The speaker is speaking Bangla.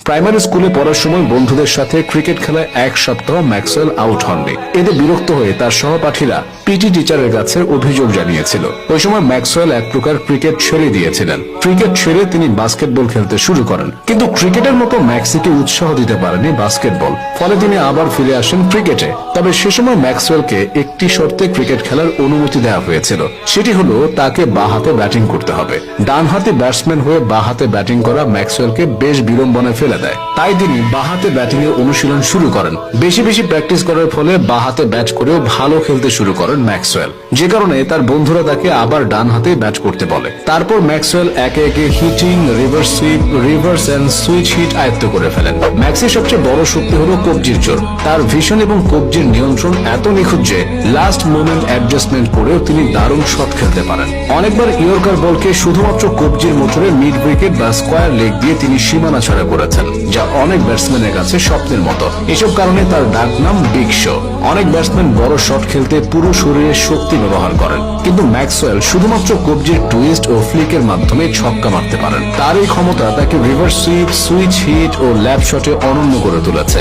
প্রাইমারি স্কুলে পড়ার সময় বন্ধুদের সাথে ক্রিকেট খেলায় এক সপ্তাহ ম্যাক্সওয়েল আউট হননি। এতে বিরক্ত হয়ে তার সহপাঠীরা পিটি টিচারের কাছে অভিযোগ জানিয়েছিল। ওই সময় ম্যাক্সওয়েল এক প্রকার ক্রিকেট ছেড়ে দিয়েছিলেন। ক্রিকেট ছেড়ে তিনি বাস্কেটবল খেলতে শুরু করেন, কিন্তু ক্রিকেটের মতো ম্যাক্সিকে উৎসাহ দিতে পারেনি বাস্কেটবল। ফলে তিনি আবার ফিরে আসেন ক্রিকেটে। তবে সে সময় ম্যাক্সওয়েলকে একটি শর্তে ক্রিকেট খেলার অনুমতি দেওয়া হয়েছিল, সেটি হলো তাকে বাঁ হাতে ব্যাটিং করতে হবে। ডান হাতে ব্যাটসম্যান হয়ে বাঁ হাতে ব্যাটিং করা ম্যাক্সওয়েলকে বেশ বিড়ম্বনায় ফেলে দেয়। তাই তিনি বাঁ হাতে ব্যাটিং এর অনুশীলন শুরু করেন। বেশি বেশি প্র্যাকটিস করার ফলে বাঁ হাতে ব্যাট করেও ভালো খেলতে শুরু করেন ম্যাক্সওয়েল, যে কারণে তার বন্ধুরা তাকে আবার ডান হাতে ব্যাট করতে বলে। তারপর ম্যাক্সওয়েল একে একে hitting, reverse sweep, reverse and switch hit আয়ত্ত করে ফেলেন। ম্যাক্সির সবচেয়ে বড় শক্তি হলো কবজির জোর। তার ভিশন এবং কবজির নিয়ন্ত্রণ এত নিখুঁত যে লাস্ট মোমেন্ট অ্যাডজাস্টমেন্ট করেও তিনি দারুণ শট খেলতে পারেন। অনেকবার ইয়র্কার বলকে শুধুমাত্র কবজির মোচড়ে মিড উইকেট বা স্কোয়ার লেগ দিয়ে তিনি সীমানা ছাড়া করেছেন, যা অনেক ব্যাটসম্যানের কাছে স্বপ্নের মতো। এসব কারণে তার ডাক নাম বিগ শো। অনেক ব্যাটসম্যান বড় শট খেলতে পুরো শরীরের শক্তি ব্যবহার করেন, কিন্তু ম্যাক্সওয়েল শুধুমাত্র কবজির টুইস্ট ও ফ্লিকের মাধ্যমে ছক্কা মারতে পারেন। তার এই ক্ষমতা তাকে রিভার্স সুইপ, সুইচ হিট ও ল্যাপ শটে অনন্য করে তুলেছে।